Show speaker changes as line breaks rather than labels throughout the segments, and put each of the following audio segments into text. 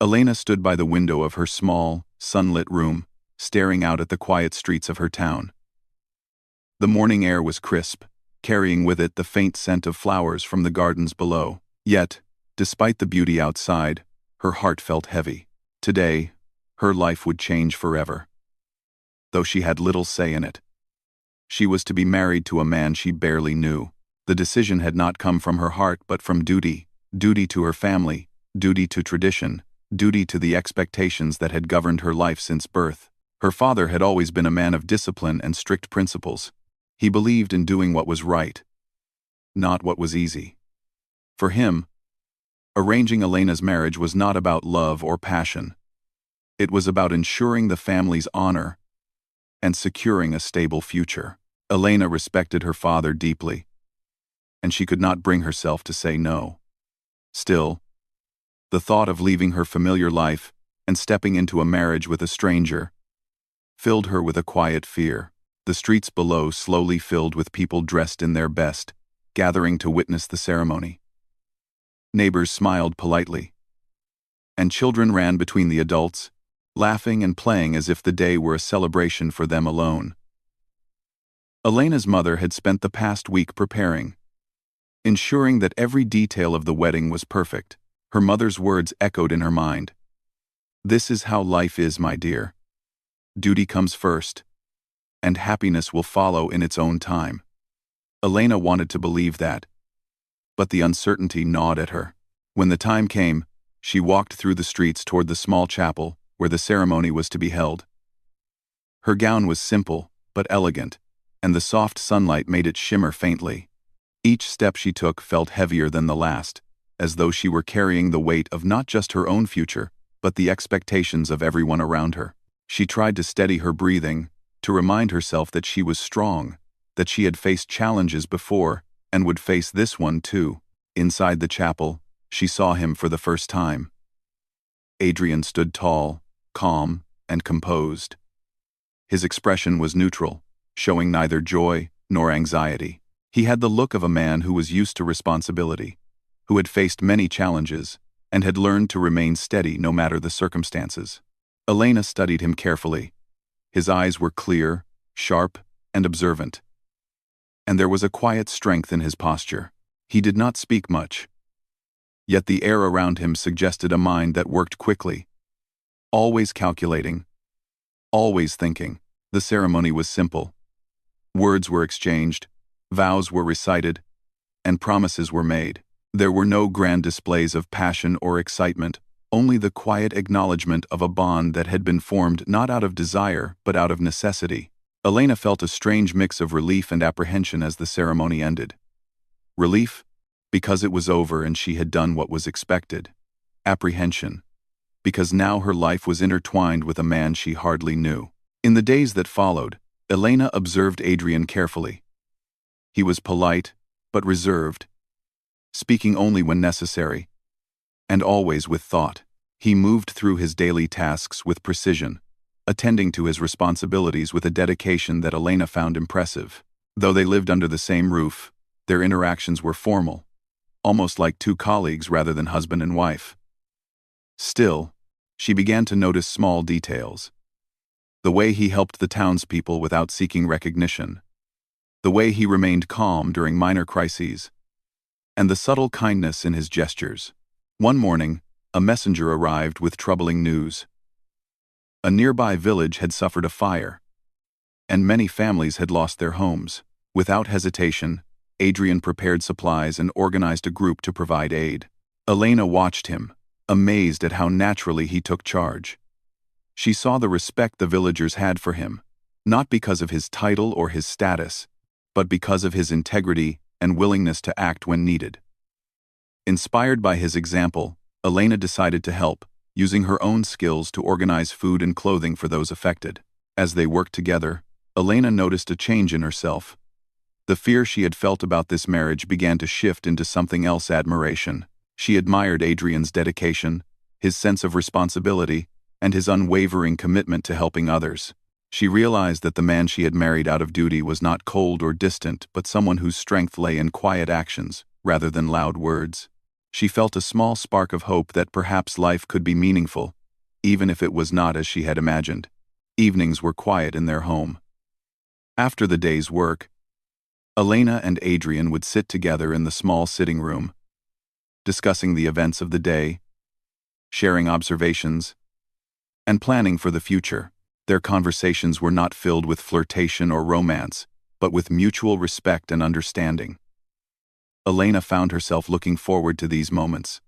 Elena stood by the window of her small, sunlit room, staring out at the quiet streets of her town. The morning air was crisp, carrying with it the faint scent of flowers from the gardens below. Yet, despite the beauty outside, her heart felt heavy. Today, her life would change forever. Though she had little say in it. She was to be married to a man she barely knew. The decision had not come from her heart but from duty to her family, duty to tradition, duty to the expectations that had governed her life since birth. Her father had always been a man of discipline and strict principles. He believed in doing what was right, not what was easy. For him, arranging Elena's marriage was not about love or passion. It was about ensuring the family's honor and securing a stable future. Elena respected her father deeply, and she could not bring herself to say no. Still, the thought of leaving her familiar life and stepping into a marriage with a stranger filled her with a quiet fear. The streets below slowly filled with people dressed in their best, gathering to witness the ceremony. Neighbors smiled politely, and children ran between the adults, laughing and playing as if the day were a celebration for them alone. Elena's mother had spent the past week preparing, ensuring that every detail of the wedding was perfect. Her mother's words echoed in her mind. "This is how life is, my dear. Duty comes first, and happiness will follow in its own time." Elena wanted to believe that, but the uncertainty gnawed at her. When the time came, she walked through the streets toward the small chapel where the ceremony was to be held. Her gown was simple but elegant, and the soft sunlight made it shimmer faintly. Each step she took felt heavier than the last, as though she were carrying the weight of not just her own future, but the expectations of everyone around her. She tried to steady her breathing, to remind herself that she was strong, that she had faced challenges before, and would face this one too. Inside the chapel, she saw him for the first time. Adrian stood tall, calm, and composed. His expression was neutral, showing neither joy nor anxiety. He had the look of a man who was used to responsibility, who had faced many challenges, and had learned to remain steady no matter the circumstances. Elena studied him carefully. His eyes were clear, sharp, and observant. And there was a quiet strength in his posture. He did not speak much. Yet the air around him suggested a mind that worked quickly, always calculating, always thinking. The ceremony was simple. Words were exchanged, vows were recited, and promises were made. There were no grand displays of passion or excitement, only the quiet acknowledgement of a bond that had been formed not out of desire but out of necessity. Elena felt a strange mix of relief and apprehension as the ceremony ended. Relief, because it was over and she had done what was expected. Apprehension, because now her life was intertwined with a man she hardly knew. In the days that followed, Elena observed Adrian carefully. He was polite, but reserved, speaking only when necessary, and always with thought. He moved through his daily tasks with precision, attending to his responsibilities with a dedication that Elena found impressive. Though they lived under the same roof, their interactions were formal, almost like two colleagues rather than husband and wife. Still, she began to notice small details. The way he helped the townspeople without seeking recognition, the way he remained calm during minor crises, and the subtle kindness in his gestures. One morning, a messenger arrived with troubling news. A nearby village had suffered a fire, and many families had lost their homes. Without hesitation, Adrian prepared supplies and organized a group to provide aid. Elena watched him, amazed at how naturally he took charge. She saw the respect the villagers had for him, not because of his title or his status, but because of his integrity and willingness to act when needed. Inspired by his example, Elena decided to help, using her own skills to organize food and clothing for those affected. As they worked together, Elena noticed a change in herself. The fear she had felt about this marriage began to shift into something else: admiration. She admired Adrian's dedication, his sense of responsibility, and his unwavering commitment to helping others. She realized that the man she had married out of duty was not cold or distant, but someone whose strength lay in quiet actions rather than loud words. She felt a small spark of hope that perhaps life could be meaningful, even if it was not as she had imagined. Evenings were quiet in their home. After the day's work, Elena and Adrian would sit together in the small sitting room, discussing the events of the day, sharing observations, and planning for the future. Their conversations were not filled with flirtation or romance, but with mutual respect and understanding. Elena found herself looking forward to these moments,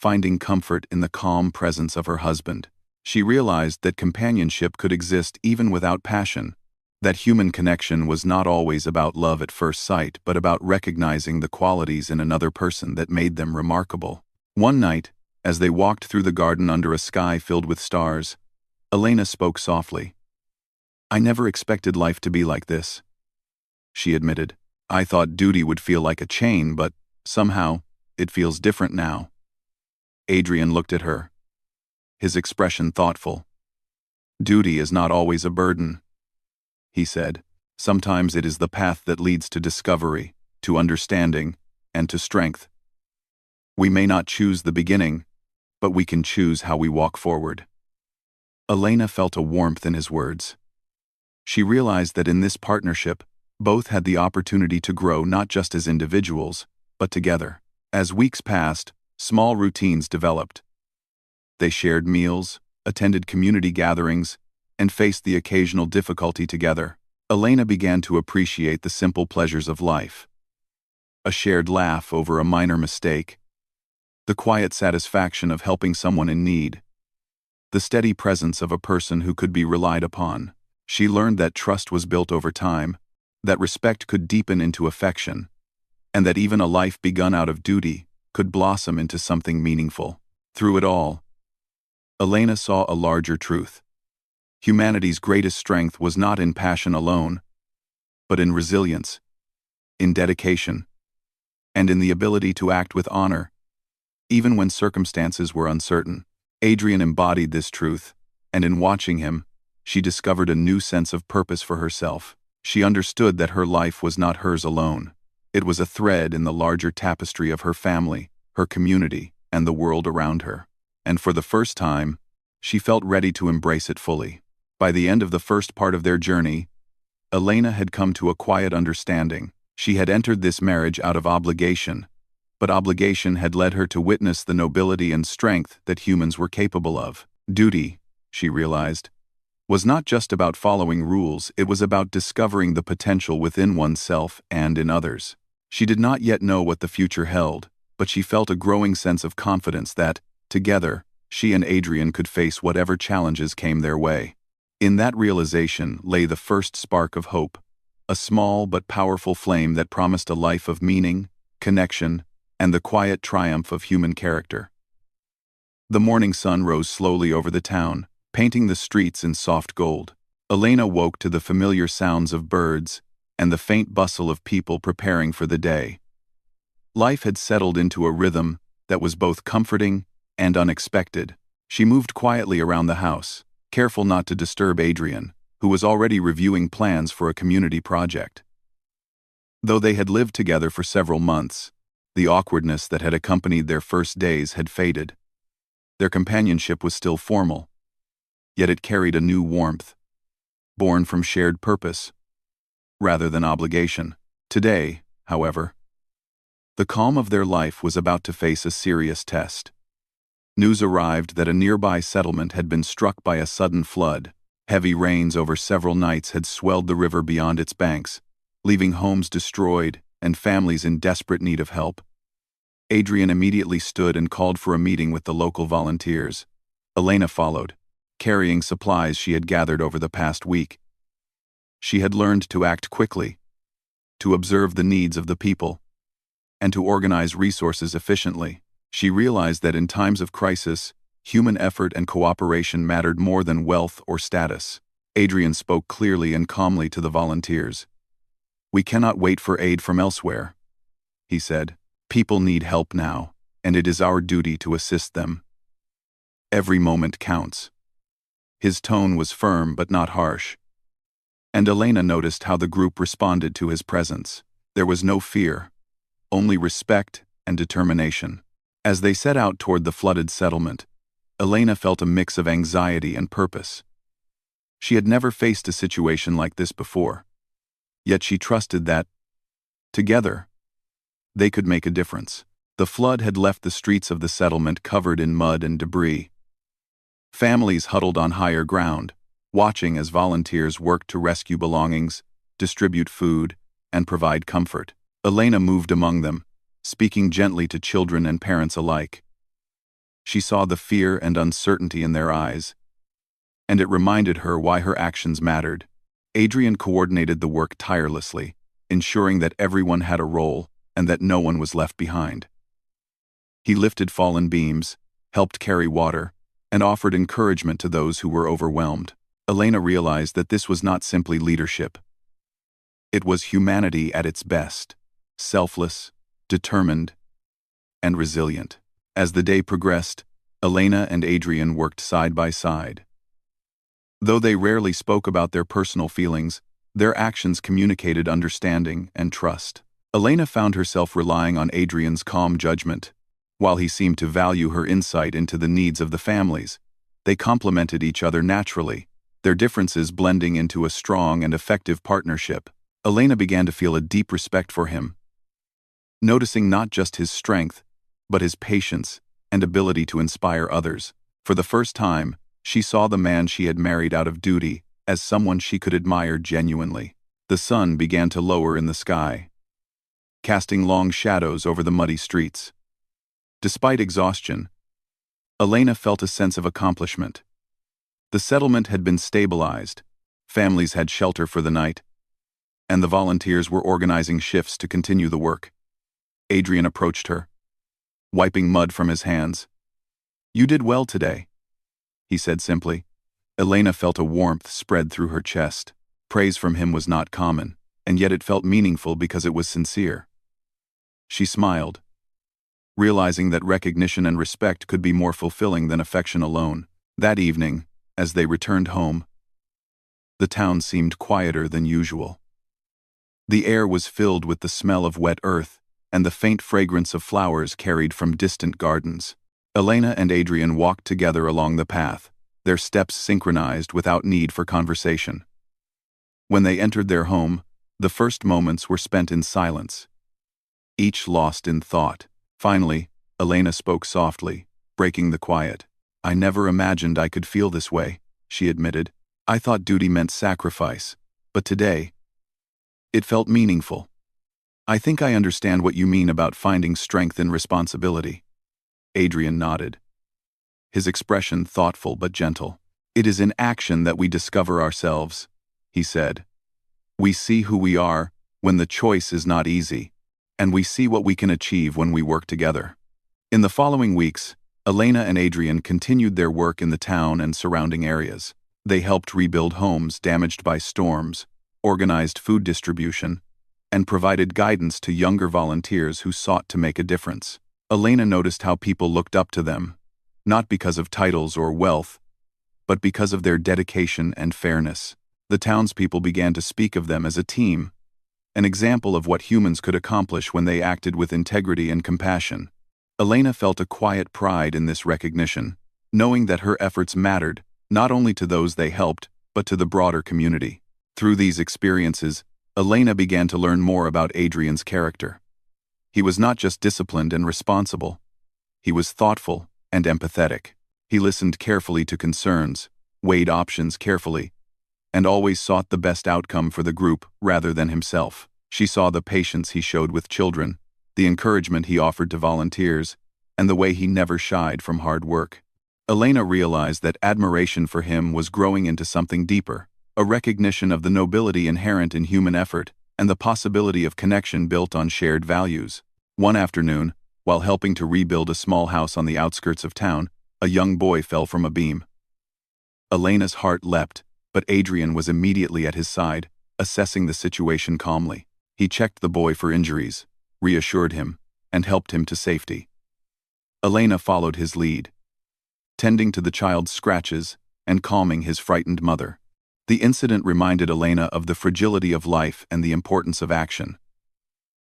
finding comfort in the calm presence of her husband. She realized that companionship could exist even without passion, that human connection was not always about love at first sight, but about recognizing the qualities in another person that made them remarkable. One night, as they walked through the garden under a sky filled with stars, Elena spoke softly. "I never expected life to be like this," she admitted. "I thought duty would feel like a chain, but somehow, it feels different now." Adrian looked at her, his expression thoughtful. "Duty is not always a burden," he said. "Sometimes it is the path that leads to discovery, to understanding, and to strength. We may not choose the beginning, but we can choose how we walk forward." Elena felt a warmth in his words. She realized that in this partnership, both had the opportunity to grow not just as individuals, but together. As weeks passed, small routines developed. They shared meals, attended community gatherings, and faced the occasional difficulty together. Elena began to appreciate the simple pleasures of life. A shared laugh over a minor mistake, the quiet satisfaction of helping someone in need, the steady presence of a person who could be relied upon. She learned that trust was built over time, that respect could deepen into affection, and that even a life begun out of duty could blossom into something meaningful. Through it all, Elena saw a larger truth. Humanity's greatest strength was not in passion alone, but in resilience, in dedication, and in the ability to act with honor, even when circumstances were uncertain. Adrian embodied this truth, and in watching him, she discovered a new sense of purpose for herself. She understood that her life was not hers alone. It was a thread in the larger tapestry of her family, her community, and the world around her. And for the first time, she felt ready to embrace it fully. By the end of the first part of their journey, Elena had come to a quiet understanding. She had entered this marriage out of obligation, but obligation had led her to witness the nobility and strength that humans were capable of. Duty, she realized, was not just about following rules, it was about discovering the potential within oneself and in others. She did not yet know what the future held, but she felt a growing sense of confidence that, together, she and Adrian could face whatever challenges came their way. In that realization lay the first spark of hope, a small but powerful flame that promised a life of meaning, connection, and the quiet triumph of human character. The morning sun rose slowly over the town, painting the streets in soft gold. Elena woke to the familiar sounds of birds and the faint bustle of people preparing for the day. Life had settled into a rhythm that was both comforting and unexpected. She moved quietly around the house, careful not to disturb Adrian, who was already reviewing plans for a community project. Though they had lived together for several months, the awkwardness that had accompanied their first days had faded. Their companionship was still formal, yet it carried a new warmth, born from shared purpose, rather than obligation. Today, however, the calm of their life was about to face a serious test. News arrived that a nearby settlement had been struck by a sudden flood. Heavy rains over several nights had swelled the river beyond its banks, leaving homes destroyed and families in desperate need of help. Adrian immediately stood and called for a meeting with the local volunteers. Elena followed, carrying supplies she had gathered over the past week. She had learned to act quickly, to observe the needs of the people, and to organize resources efficiently. She realized that in times of crisis, human effort and cooperation mattered more than wealth or status. Adrian spoke clearly and calmly to the volunteers. "We cannot wait for aid from elsewhere," he said. "People need help now, and it is our duty to assist them. Every moment counts." His tone was firm but not harsh, and Elena noticed how the group responded to his presence. There was no fear, only respect and determination. As they set out toward the flooded settlement, Elena felt a mix of anxiety and purpose. She had never faced a situation like this before, yet she trusted that, together, they could make a difference. The flood had left the streets of the settlement covered in mud and debris. Families huddled on higher ground, watching as volunteers worked to rescue belongings, distribute food, and provide comfort. Elena moved among them, speaking gently to children and parents alike. She saw the fear and uncertainty in their eyes, and it reminded her why her actions mattered. Adrian coordinated the work tirelessly, ensuring that everyone had a role and that no one was left behind. He lifted fallen beams, helped carry water, and offered encouragement to those who were overwhelmed. Elena realized that this was not simply leadership. It was humanity at its best, selfless, determined, and resilient. As the day progressed, Elena and Adrian worked side by side. Though they rarely spoke about their personal feelings, their actions communicated understanding and trust. Elena found herself relying on Adrian's calm judgment. While he seemed to value her insight into the needs of the families, they complemented each other naturally, their differences blending into a strong and effective partnership. Elena began to feel a deep respect for him, noticing not just his strength, but his patience and ability to inspire others. For the first time, she saw the man she had married out of duty as someone she could admire genuinely. The sun began to lower in the sky, casting long shadows over the muddy streets. Despite exhaustion, Elena felt a sense of accomplishment. The settlement had been stabilized, families had shelter for the night, and the volunteers were organizing shifts to continue the work. Adrian approached her, wiping mud from his hands. "You did well today," he said simply. Elena felt a warmth spread through her chest. Praise from him was not common, and yet it felt meaningful because it was sincere. She smiled, realizing that recognition and respect could be more fulfilling than affection alone. That evening, as they returned home, the town seemed quieter than usual. The air was filled with the smell of wet earth and the faint fragrance of flowers carried from distant gardens. Elena and Adrian walked together along the path, their steps synchronized without need for conversation. When they entered their home, the first moments were spent in silence, each lost in thought. Finally, Elena spoke softly, breaking the quiet. "I never imagined I could feel this way," she admitted. "I thought duty meant sacrifice, but today, it felt meaningful. I think I understand what you mean about finding strength in responsibility." Adrian nodded, his expression thoughtful but gentle. "It is in action that we discover ourselves," he said. "We see who we are when the choice is not easy, and we see what we can achieve when we work together." In the following weeks, Elena and Adrian continued their work in the town and surrounding areas. They helped rebuild homes damaged by storms, organized food distribution, and provided guidance to younger volunteers who sought to make a difference. Elena noticed how people looked up to them, not because of titles or wealth, but because of their dedication and fairness. The townspeople began to speak of them as a team, an example of what humans could accomplish when they acted with integrity and compassion. Elena felt a quiet pride in this recognition, knowing that her efforts mattered not only to those they helped, but to the broader community. Through these experiences, Elena began to learn more about Adrian's character. He was not just disciplined and responsible. He was thoughtful and empathetic. He listened carefully to concerns, weighed options carefully, and always sought the best outcome for the group rather than himself. She saw the patience he showed with children, the encouragement he offered to volunteers, and the way he never shied from hard work. Elena realized that admiration for him was growing into something deeper, a recognition of the nobility inherent in human effort and the possibility of connection built on shared values. One afternoon, while helping to rebuild a small house on the outskirts of town, a young boy fell from a beam. Elena's heart leapt, but Adrian was immediately at his side, assessing the situation calmly. He checked the boy for injuries, reassured him, and helped him to safety. Elena followed his lead, tending to the child's scratches and calming his frightened mother. The incident reminded Elena of the fragility of life and the importance of action.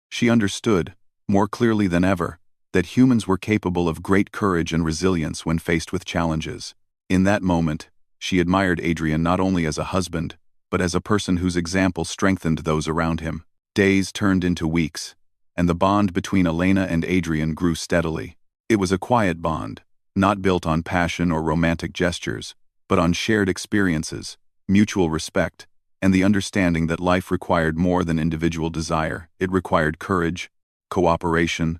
She understood, more clearly than ever, that humans were capable of great courage and resilience when faced with challenges. In that moment, she admired Adrian not only as a husband, but as a person whose example strengthened those around him. Days turned into weeks, and the bond between Elena and Adrian grew steadily. It was a quiet bond, not built on passion or romantic gestures, but on shared experiences, mutual respect, and the understanding that life required more than individual desire. It required courage, cooperation,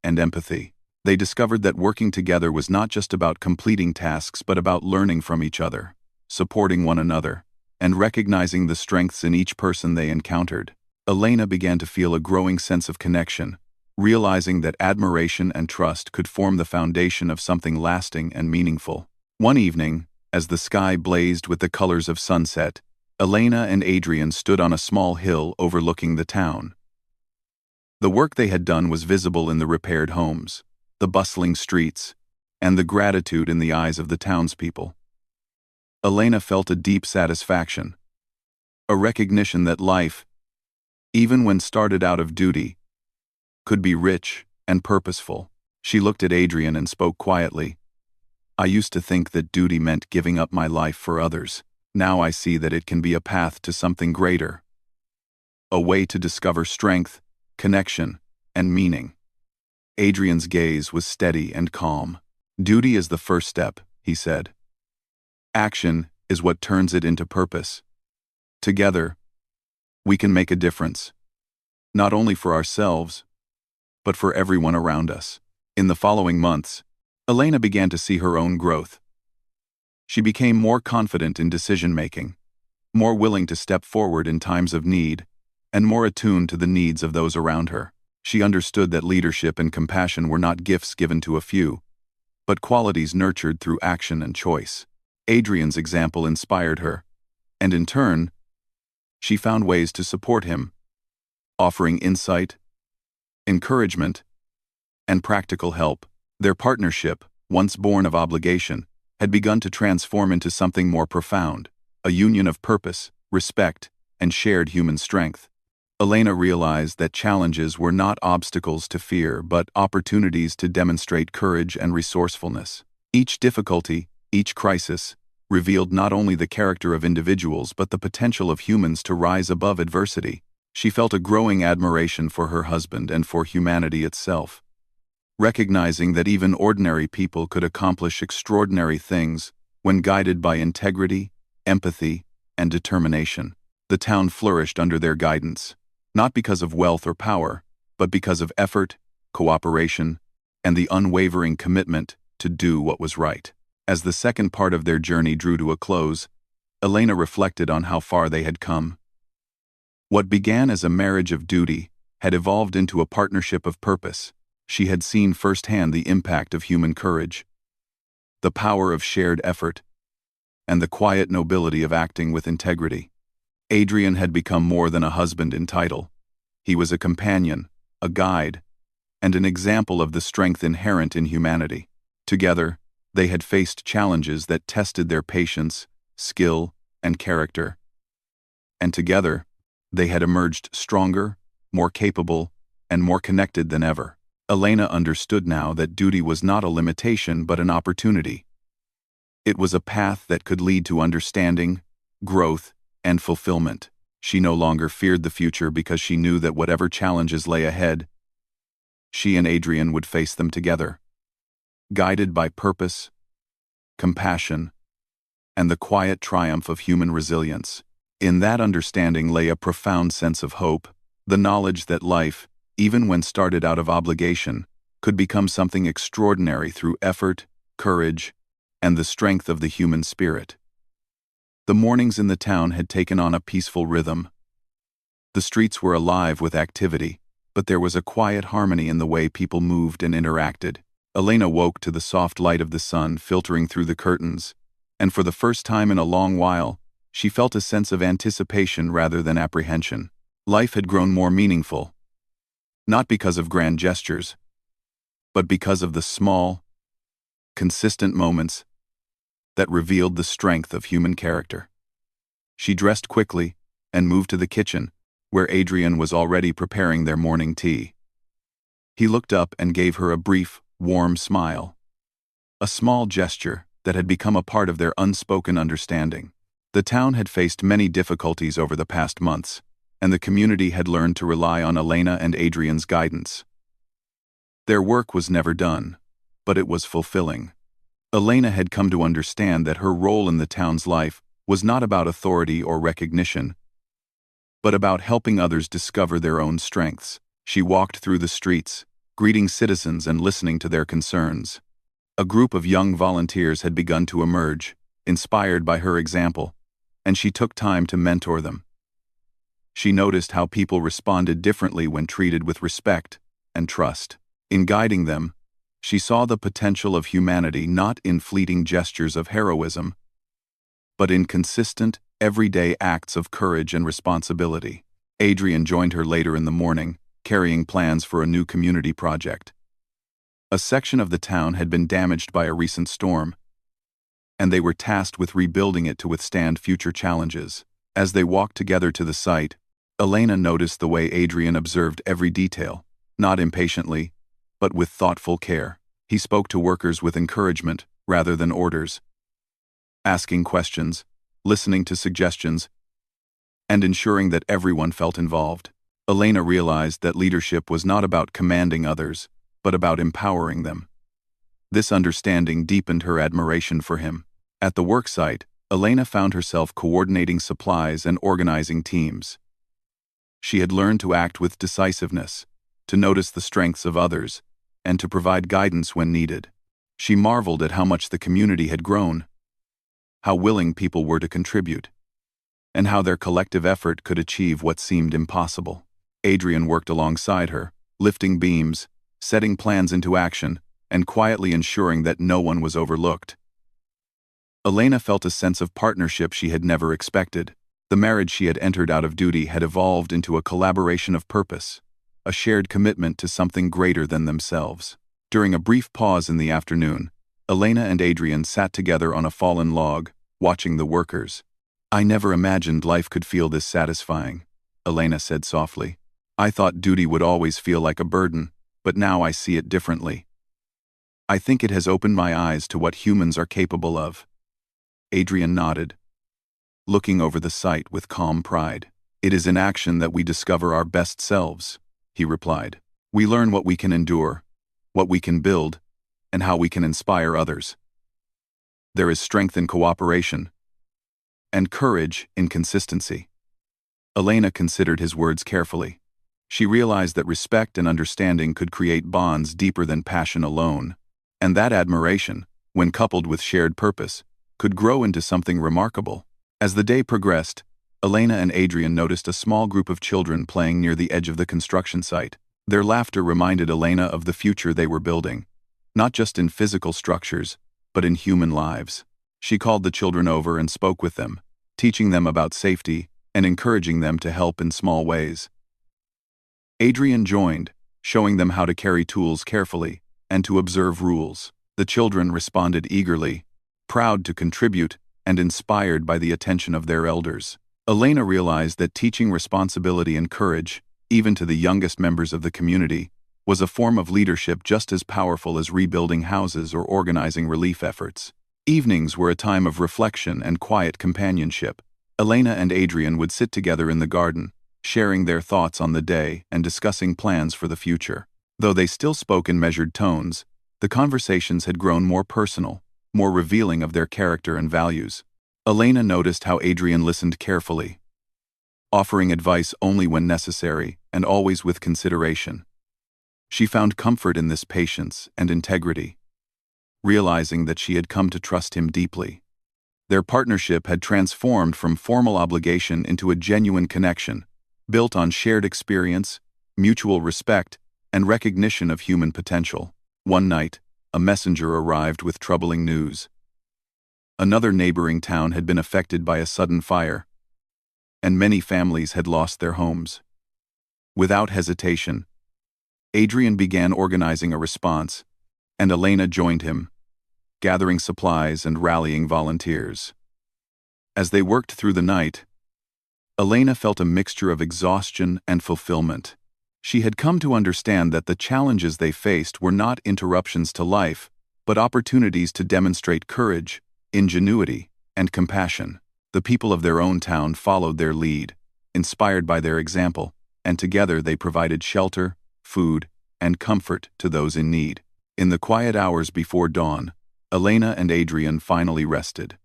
and empathy. They discovered that working together was not just about completing tasks but about learning from each other, supporting one another, and recognizing the strengths in each person they encountered. Elena began to feel a growing sense of connection, realizing that admiration and trust could form the foundation of something lasting and meaningful. One evening, as the sky blazed with the colors of sunset, Elena and Adrian stood on a small hill overlooking the town. The work they had done was visible in the repaired homes, the bustling streets, and the gratitude in the eyes of the townspeople. Elena felt a deep satisfaction, a recognition that life, even when started out of duty, could be rich and purposeful. She looked at Adrian and spoke quietly. "I used to think that duty meant giving up my life for others. Now I see that it can be a path to something greater, a way to discover strength, connection, and meaning." Adrian's gaze was steady and calm. "Duty is the first step," he said. "Action is what turns it into purpose. Together, we can make a difference, not only for ourselves, but for everyone around us." In the following months, Elena began to see her own growth. She became more confident in decision-making, more willing to step forward in times of need, and more attuned to the needs of those around her. She understood that leadership and compassion were not gifts given to a few, but qualities nurtured through action and choice. Adrian's example inspired her, and in turn, she found ways to support him, offering insight, encouragement, and practical help. Their partnership, once born of obligation, had begun to transform into something more profound, a union of purpose, respect, and shared human strength. Elena realized that challenges were not obstacles to fear but opportunities to demonstrate courage and resourcefulness. Each difficulty, each crisis, revealed not only the character of individuals but the potential of humans to rise above adversity. She felt a growing admiration for her husband and for humanity itself, recognizing that even ordinary people could accomplish extraordinary things when guided by integrity, empathy, and determination. The town flourished under their guidance, not because of wealth or power, but because of effort, cooperation, and the unwavering commitment to do what was right. As the second part of their journey drew to a close, Elena reflected on how far they had come. What began as a marriage of duty had evolved into a partnership of purpose. She had seen firsthand the impact of human courage, the power of shared effort, and the quiet nobility of acting with integrity. Adrian had become more than a husband in title. He was a companion, a guide, and an example of the strength inherent in humanity. Together, they had faced challenges that tested their patience, skill, and character. And together, they had emerged stronger, more capable, and more connected than ever. Elena understood now that duty was not a limitation but an opportunity. It was a path that could lead to understanding, growth, and fulfillment. She no longer feared the future because she knew that whatever challenges lay ahead, she and Adrian would face them together, guided by purpose, compassion, and the quiet triumph of human resilience. In that understanding lay a profound sense of hope, the knowledge that life, even when started out of obligation, could become something extraordinary through effort, courage, and the strength of the human spirit. The mornings in the town had taken on a peaceful rhythm. The streets were alive with activity, but there was a quiet harmony in the way people moved and interacted. Elena woke to the soft light of the sun filtering through the curtains, and for the first time in a long while, she felt a sense of anticipation rather than apprehension. Life had grown more meaningful, not because of grand gestures, but because of the small, consistent moments that revealed the strength of human character. She dressed quickly and moved to the kitchen, where Adrian was already preparing their morning tea. He looked up and gave her a brief, warm smile. A small gesture that had become a part of their unspoken understanding. The town had faced many difficulties over the past months, and the community had learned to rely on Elena and Adrian's guidance. Their work was never done, but it was fulfilling. Elena had come to understand that her role in the town's life was not about authority or recognition, but about helping others discover their own strengths. She walked through the streets, greeting citizens and listening to their concerns. A group of young volunteers had begun to emerge, inspired by her example, and she took time to mentor them. She noticed how people responded differently when treated with respect and trust. In guiding them, she saw the potential of humanity not in fleeting gestures of heroism, but in consistent, everyday acts of courage and responsibility. Adrian joined her later in the morning, carrying plans for a new community project. A section of the town had been damaged by a recent storm, and they were tasked with rebuilding it to withstand future challenges. As they walked together to the site, Elena noticed the way Adrian observed every detail, not impatiently, but with thoughtful care. He spoke to workers with encouragement rather than orders, asking questions, listening to suggestions, and ensuring that everyone felt involved. Elena realized that leadership was not about commanding others, but about empowering them. This understanding deepened her admiration for him. At the worksite, Elena found herself coordinating supplies and organizing teams. She had learned to act with decisiveness, to notice the strengths of others, and to provide guidance when needed. She marveled at how much the community had grown, how willing people were to contribute, and how their collective effort could achieve what seemed impossible. Adrian worked alongside her, lifting beams, setting plans into action, and quietly ensuring that no one was overlooked. Elena felt a sense of partnership she had never expected. The marriage she had entered out of duty had evolved into a collaboration of purpose, a shared commitment to something greater than themselves. During a brief pause in the afternoon, Elena and Adrian sat together on a fallen log, watching the workers. "I never imagined life could feel this satisfying," Elena said softly. "I thought duty would always feel like a burden, but now I see it differently. I think it has opened my eyes to what humans are capable of." Adrian nodded, looking over the site with calm pride. "It is in action that we discover our best selves," he replied. "We learn what we can endure, what we can build, and how we can inspire others. There is strength in cooperation, and courage in consistency." Elena considered his words carefully. She realized that respect and understanding could create bonds deeper than passion alone, and that admiration, when coupled with shared purpose, could grow into something remarkable. As the day progressed, Elena and Adrian noticed a small group of children playing near the edge of the construction site. Their laughter reminded Elena of the future they were building, not just in physical structures, but in human lives. She called the children over and spoke with them, teaching them about safety and encouraging them to help in small ways. Adrian joined, showing them how to carry tools carefully and to observe rules. The children responded eagerly, proud to contribute and inspired by the attention of their elders. Elena realized that teaching responsibility and courage, even to the youngest members of the community, was a form of leadership just as powerful as rebuilding houses or organizing relief efforts. Evenings were a time of reflection and quiet companionship. Elena and Adrian would sit together in the garden, sharing their thoughts on the day and discussing plans for the future. Though they still spoke in measured tones, the conversations had grown more personal, more revealing of their character and values. Elena noticed how Adrian listened carefully, offering advice only when necessary and always with consideration. She found comfort in this patience and integrity, realizing that she had come to trust him deeply. Their partnership had transformed from formal obligation into a genuine connection, built on shared experience, mutual respect, and recognition of human potential. One night, a messenger arrived with troubling news. Another neighboring town had been affected by a sudden fire, and many families had lost their homes. Without hesitation, Adrian began organizing a response, and Elena joined him, gathering supplies and rallying volunteers. As they worked through the night, Elena felt a mixture of exhaustion and fulfillment. She had come to understand that the challenges they faced were not interruptions to life, but opportunities to demonstrate courage, ingenuity, and compassion. The people of their own town followed their lead, inspired by their example, and together they provided shelter, food, and comfort to those in need. In the quiet hours before dawn, Elena and Adrian finally rested.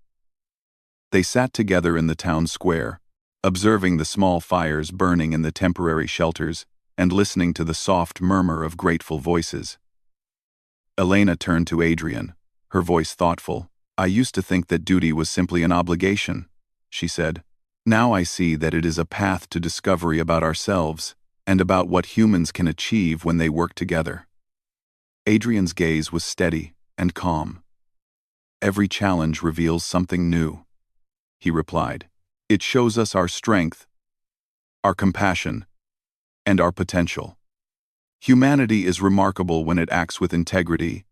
They sat together in the town square, observing the small fires burning in the temporary shelters and listening to the soft murmur of grateful voices. Elena turned to Adrian, her voice thoughtful. "I used to think that duty was simply an obligation," she said. "Now I see that it is a path to discovery about ourselves and about what humans can achieve when they work together." Adrian's gaze was steady and calm. "Every challenge reveals something new," he replied. "It shows us our strength, our compassion, and our potential. Humanity is remarkable when it acts with integrity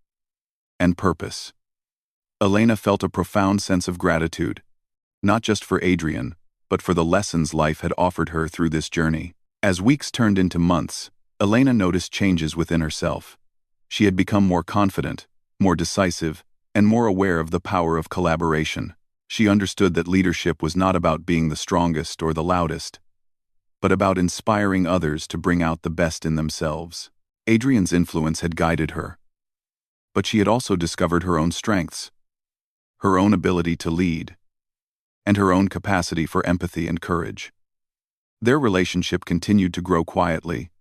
and purpose." Elena felt a profound sense of gratitude, not just for Adrian, but for the lessons life had offered her through this journey. As weeks turned into months, Elena noticed changes within herself. She had become more confident, more decisive, and more aware of the power of collaboration. She understood that leadership was not about being the strongest or the loudest, but about inspiring others to bring out the best in themselves. Adrian's influence had guided her, but she had also discovered her own strengths, her own ability to lead, and her own capacity for empathy and courage. Their relationship continued to grow quietly,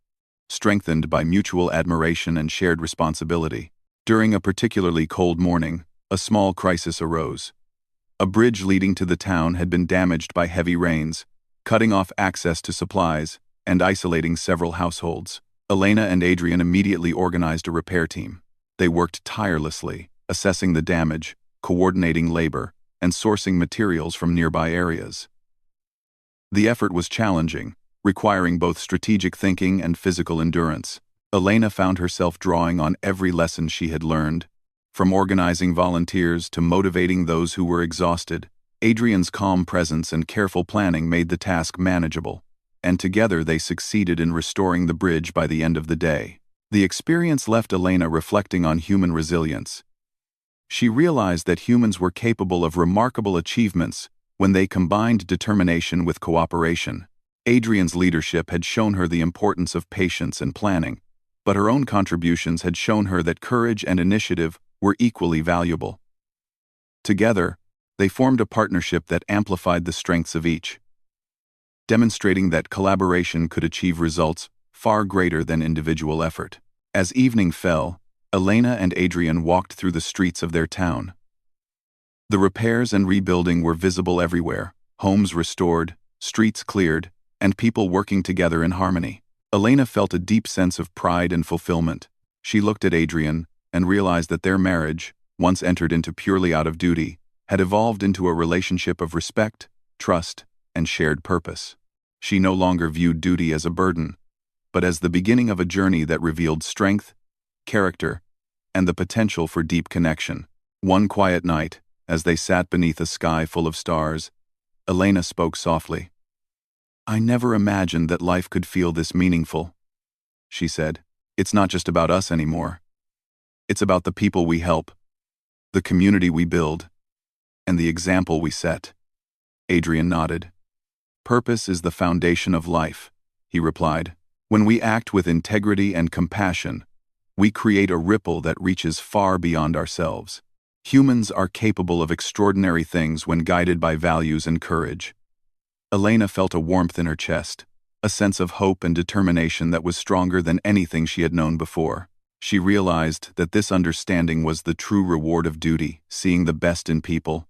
strengthened by mutual admiration and shared responsibility. During a particularly cold morning, a small crisis arose. A bridge leading to the town had been damaged by heavy rains, cutting off access to supplies and isolating several households. Elena and Adrian immediately organized a repair team. They worked tirelessly, assessing the damage, coordinating labor, and sourcing materials from nearby areas. The effort was challenging, requiring both strategic thinking and physical endurance. Elena found herself drawing on every lesson she had learned, from organizing volunteers to motivating those who were exhausted. Adrian's calm presence and careful planning made the task manageable, and together they succeeded in restoring the bridge by the end of the day. The experience left Elena reflecting on human resilience. She realized that humans were capable of remarkable achievements when they combined determination with cooperation. Adrian's leadership had shown her the importance of patience and planning, but her own contributions had shown her that courage and initiative were equally valuable. Together, they formed a partnership that amplified the strengths of each, demonstrating that collaboration could achieve results far greater than individual effort. As evening fell, Elena and Adrian walked through the streets of their town. The repairs and rebuilding were visible everywhere, homes restored, streets cleared, and people working together in harmony. Elena felt a deep sense of pride and fulfillment. She looked at Adrian and realized that their marriage, once entered into purely out of duty, had evolved into a relationship of respect, trust, and shared purpose. She no longer viewed duty as a burden, but as the beginning of a journey that revealed strength, character, and the potential for deep connection. One quiet night, as they sat beneath a sky full of stars, Elena spoke softly. "I never imagined that life could feel this meaningful," she said. "It's not just about us anymore. It's about the people we help, the community we build, and the example we set." Adrian nodded. "Purpose is the foundation of life," he replied. "When we act with integrity and compassion, we create a ripple that reaches far beyond ourselves. Humans are capable of extraordinary things when guided by values and courage." Elena felt a warmth in her chest, a sense of hope and determination that was stronger than anything she had known before. She realized that this understanding was the true reward of duty, seeing the best in people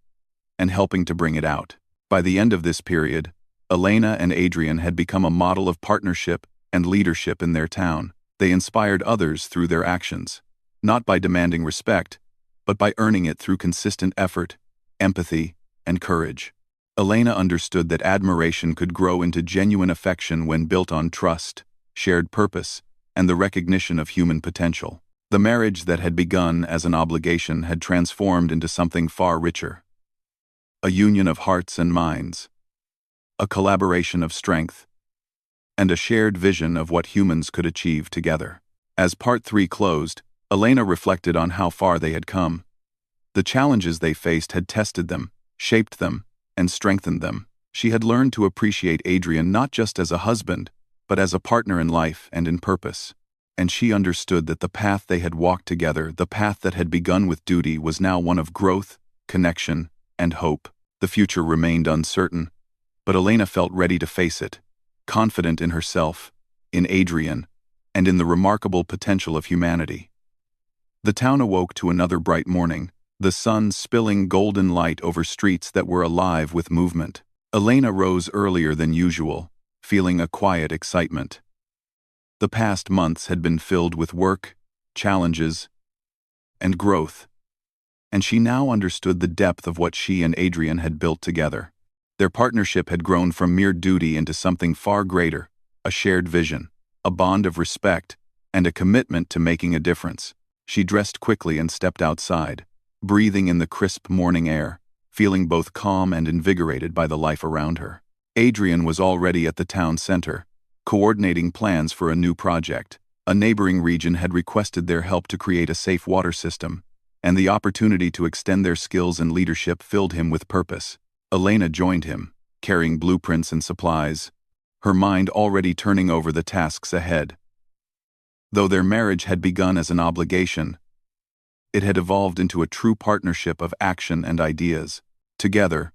and helping to bring it out. By the end of this period, Elena and Adrian had become a model of partnership and leadership in their town. They inspired others through their actions, not by demanding respect, but by earning it through consistent effort, empathy, and courage. Elena understood that admiration could grow into genuine affection when built on trust, shared purpose, and the recognition of human potential. The marriage that had begun as an obligation had transformed into something far richer. A union of hearts and minds. A collaboration of strength. and a shared vision of what humans could achieve together. As Part 3 closed, Elena reflected on how far they had come. The challenges they faced had tested them, shaped them, and strengthened them. She had learned to appreciate Adrian not just as a husband, but as a partner in life and in purpose. And she understood that the path they had walked together, the path that had begun with duty, was now one of growth, connection, and hope. The future remained uncertain, but Elena felt ready to face it, confident in herself, in Adrian, and in the remarkable potential of humanity. The town awoke to another bright morning, the sun spilling golden light over streets that were alive with movement. Elena rose earlier than usual, feeling a quiet excitement. The past months had been filled with work, challenges, and growth, and she now understood the depth of what she and Adrian had built together. Their partnership had grown from mere duty into something far greater, a shared vision, a bond of respect, and a commitment to making a difference. She dressed quickly and stepped outside, breathing in the crisp morning air, feeling both calm and invigorated by the life around her. Adrian was already at the town center, coordinating plans for a new project. A neighboring region had requested their help to create a safe water system, and the opportunity to extend their skills and leadership filled him with purpose. Elena joined him, carrying blueprints and supplies, her mind already turning over the tasks ahead. Though their marriage had begun as an obligation, it had evolved into a true partnership of action and ideas. Together,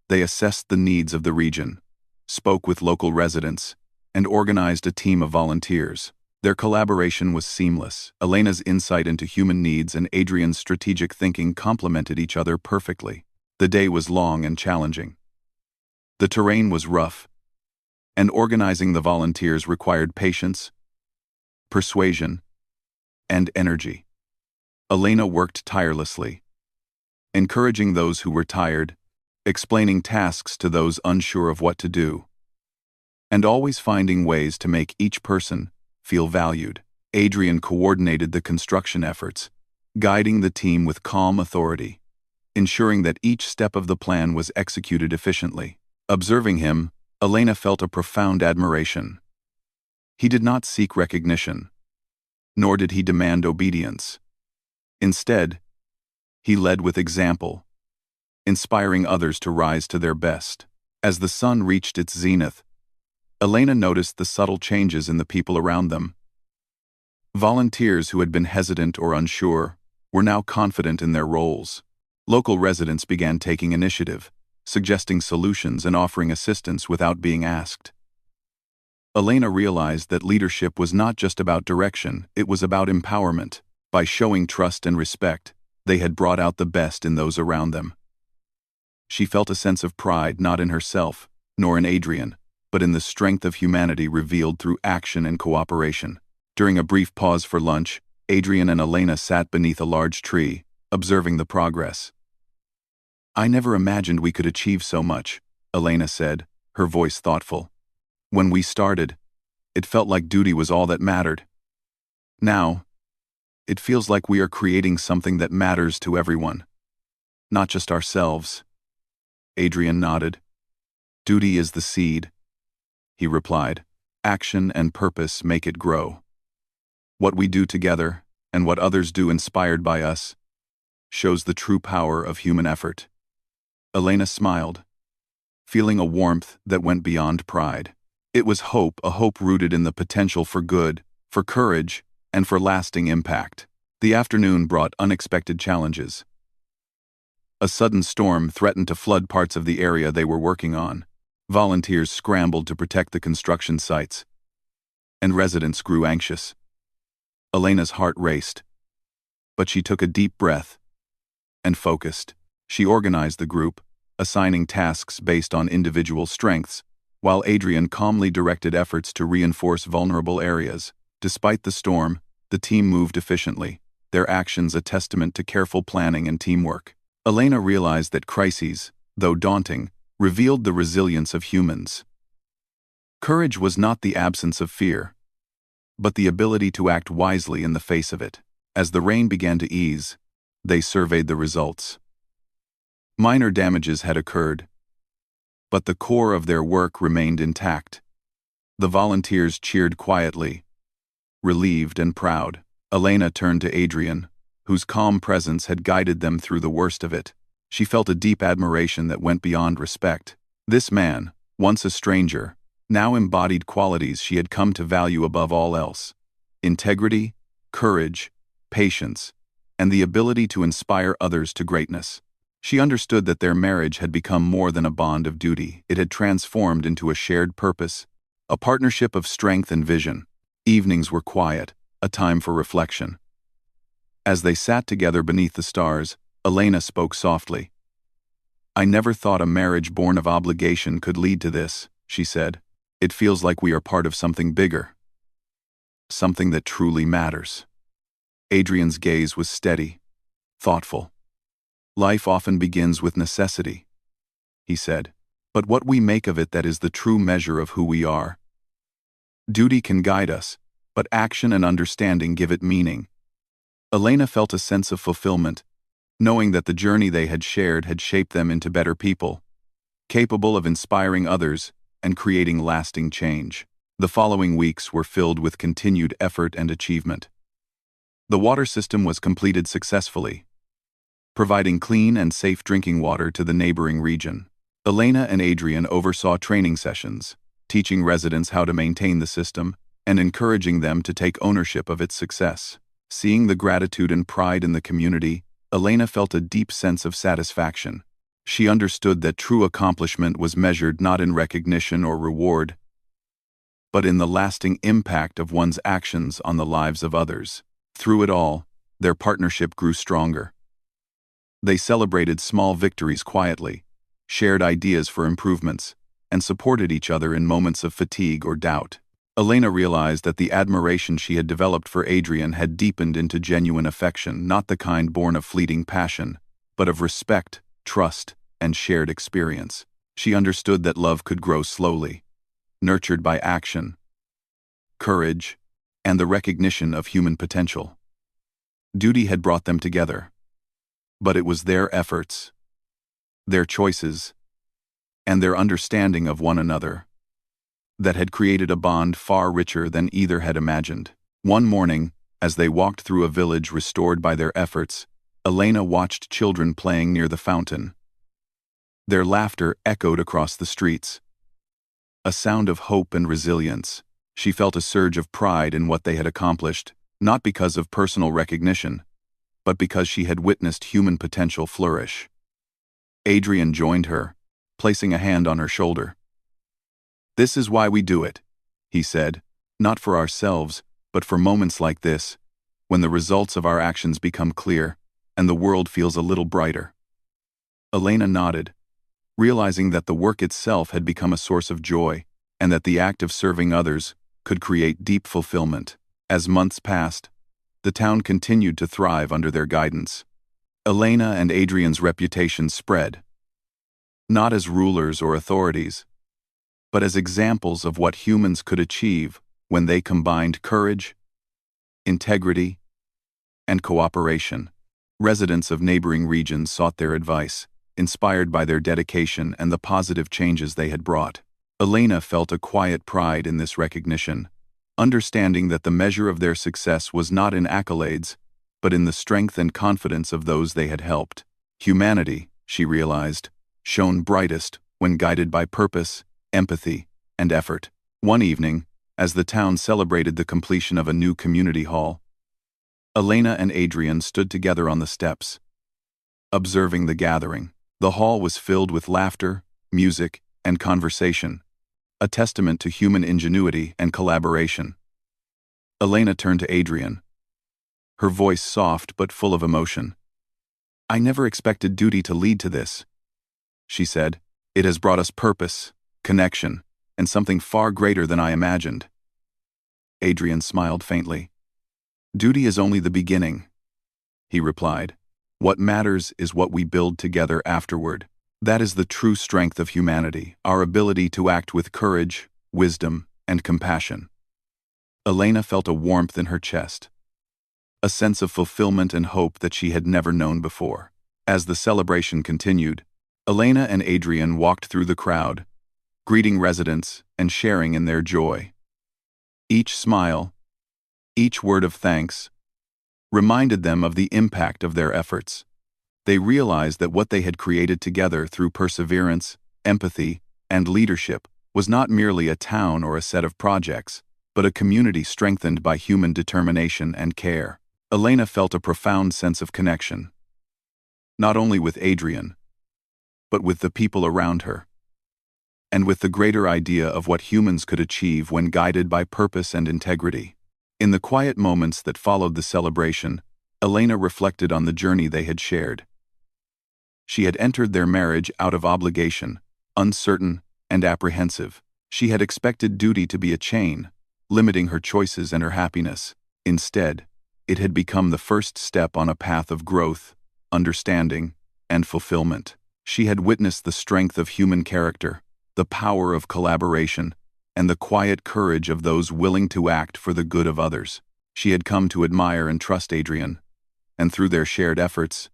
they assessed the needs of the region, spoke with local residents, and organized a team of volunteers. Their collaboration was seamless. Elena's insight into human needs and Adrian's strategic thinking complemented each other perfectly. The day was long and challenging. The terrain was rough, and organizing the volunteers required patience, persuasion, and energy. Elena worked tirelessly, encouraging those who were tired, explaining tasks to those unsure of what to do, and always finding ways to make each person feel valued. Adrian coordinated the construction efforts, guiding the team with calm authority, ensuring that each step of the plan was executed efficiently. Observing him, Elena felt a profound admiration. He did not seek recognition, nor did he demand obedience. Instead, he led with example, inspiring others to rise to their best. As the sun reached its zenith, Elena noticed the subtle changes in the people around them. Volunteers who had been hesitant or unsure were now confident in their roles. Local residents began taking initiative, suggesting solutions and offering assistance without being asked. Elena realized that leadership was not just about direction, it was about empowerment. By showing trust and respect, they had brought out the best in those around them. She felt a sense of pride not in herself, nor in Adrian, but in the strength of humanity revealed through action and cooperation. During a brief pause for lunch, Adrian and Elena sat beneath a large tree, observing the progress. "I never imagined we could achieve so much," Elena said, her voice thoughtful. "When we started, it felt like duty was all that mattered. Now, it feels like we are creating something that matters to everyone, not just ourselves." Adrian nodded. "Duty is the seed," he replied. "Action and purpose make it grow. What we do together, and what others do inspired by us, shows the true power of human effort." Elena smiled, feeling a warmth that went beyond pride. It was hope, a hope rooted in the potential for good, for courage, and for lasting impact. The afternoon brought unexpected challenges. A sudden storm threatened to flood parts of the area they were working on. Volunteers scrambled to protect the construction sites, and residents grew anxious. Elena's heart raced, but she took a deep breath and focused. She organized the group, assigning tasks based on individual strengths, while Adrian calmly directed efforts to reinforce vulnerable areas. Despite the storm, the team moved efficiently, their actions a testament to careful planning and teamwork. Elena realized that crises, though daunting, revealed the resilience of humans. Courage was not the absence of fear, but the ability to act wisely in the face of it. As the rain began to ease, they surveyed the results. Minor damages had occurred, but the core of their work remained intact. The volunteers cheered quietly, relieved and proud. Elena turned to Adrian, whose calm presence had guided them through the worst of it. She felt a deep admiration that went beyond respect. This man, once a stranger, now embodied qualities she had come to value above all else: integrity, courage, patience, and the ability to inspire others to greatness. She understood that their marriage had become more than a bond of duty. It had transformed into a shared purpose, a partnership of strength and vision. Evenings were quiet, a time for reflection. As they sat together beneath the stars, Elena spoke softly. "I never thought a marriage born of obligation could lead to this," she said. "It feels like we are part of something bigger. Something that truly matters." Adrian's gaze was steady, thoughtful. "Life often begins with necessity," he said, "but what we make of it, that is the true measure of who we are. Duty can guide us, but action and understanding give it meaning." Elena felt a sense of fulfillment, knowing that the journey they had shared had shaped them into better people, capable of inspiring others and creating lasting change. The following weeks were filled with continued effort and achievement. The water system was completed successfully, providing clean and safe drinking water to the neighboring region. Elena and Adrian oversaw training sessions, teaching residents how to maintain the system and encouraging them to take ownership of its success. Seeing the gratitude and pride in the community, Elena felt a deep sense of satisfaction. She understood that true accomplishment was measured not in recognition or reward, but in the lasting impact of one's actions on the lives of others. Through it all, their partnership grew stronger. They celebrated small victories quietly, shared ideas for improvements, and supported each other in moments of fatigue or doubt. Elena realized that the admiration she had developed for Adrian had deepened into genuine affection, not the kind born of fleeting passion, but of respect, trust, and shared experience. She understood that love could grow slowly, nurtured by action, courage, and the recognition of human potential. Duty had brought them together, but it was their efforts, their choices, and their understanding of one another that had created a bond far richer than either had imagined. One morning, as they walked through a village restored by their efforts, Elena watched children playing near the fountain. Their laughter echoed across the streets, a sound of hope and resilience. She felt a surge of pride in what they had accomplished, not because of personal recognition, but because she had witnessed human potential flourish. Adrian joined her, placing a hand on her shoulder. "This is why we do it," he said, "not for ourselves, but for moments like this, when the results of our actions become clear and the world feels a little brighter." Elena nodded, realizing that the work itself had become a source of joy and that the act of serving others could create deep fulfillment. As months passed, the town continued to thrive under their guidance. Elena and Adrian's reputation spread, not as rulers or authorities, but as examples of what humans could achieve when they combined courage, integrity, and cooperation. Residents of neighboring regions sought their advice, inspired by their dedication and the positive changes they had brought. Elena felt a quiet pride in this recognition, understanding that the measure of their success was not in accolades, but in the strength and confidence of those they had helped. Humanity, she realized, shone brightest when guided by purpose, empathy, and effort. One evening, as the town celebrated the completion of a new community hall, Elena and Adrian stood together on the steps, observing the gathering. The hall was filled with laughter, music, and conversation, a testament to human ingenuity and collaboration. Elena turned to Adrian, her voice soft but full of emotion. "I never expected duty to lead to this," she said. "It has brought us purpose, connection, and something far greater than I imagined." Adrian smiled faintly. "Duty is only the beginning," he replied. "What matters is what we build together afterward. That is the true strength of humanity, our ability to act with courage, wisdom, and compassion." Elena felt a warmth in her chest, a sense of fulfillment and hope that she had never known before. As the celebration continued, Elena and Adrian walked through the crowd, greeting residents and sharing in their joy. Each smile, each word of thanks, reminded them of the impact of their efforts. They realized that what they had created together through perseverance, empathy, and leadership was not merely a town or a set of projects, but a community strengthened by human determination and care. Elena felt a profound sense of connection, not only with Adrian, but with the people around her, and with the greater idea of what humans could achieve when guided by purpose and integrity. In the quiet moments that followed the celebration, Elena reflected on the journey they had shared. She had entered their marriage out of obligation, uncertain and apprehensive. She had expected duty to be a chain, limiting her choices and her happiness. Instead, it had become the first step on a path of growth, understanding, and fulfillment. She had witnessed the strength of human character, the power of collaboration, and the quiet courage of those willing to act for the good of others. She had come to admire and trust Adrian, and through their shared efforts,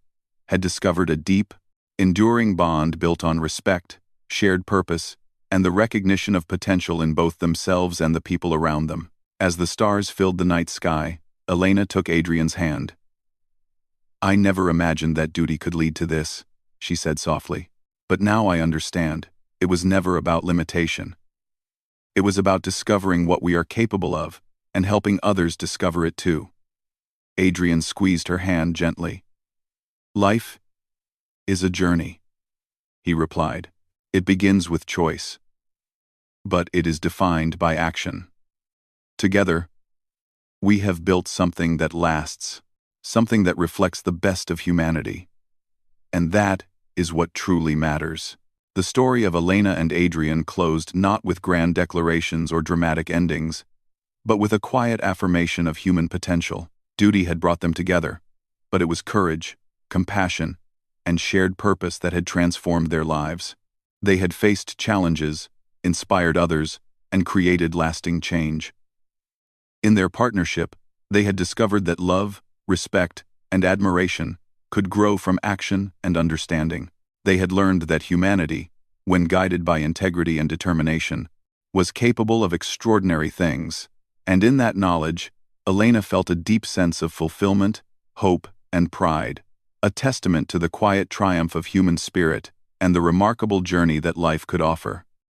had discovered a deep, enduring bond built on respect, shared purpose, and the recognition of potential in both themselves and the people around them. As the stars filled the night sky, Elena took Adrian's hand. "I never imagined that duty could lead to this," she said softly. "But now I understand. It was never about limitation. It was about discovering what we are capable of and helping others discover it too." Adrian squeezed her hand gently. "Life is a journey," he replied. "It begins with choice, but it is defined by action. Together, we have built something that lasts, something that reflects the best of humanity. And that is what truly matters." The story of Elena and Adrian closed not with grand declarations or dramatic endings, but with a quiet affirmation of human potential. Duty had brought them together, but it was courage, compassion, and shared purpose that had transformed their lives. They had faced challenges, inspired others, and created lasting change. In their partnership, they had discovered that love, respect, and admiration could grow from action and understanding. They had learned that humanity, when guided by integrity and determination, was capable of extraordinary things, and in that knowledge, Elena felt a deep sense of fulfillment, hope, and pride, a testament to the quiet triumph of human spirit and the remarkable journey that life could offer.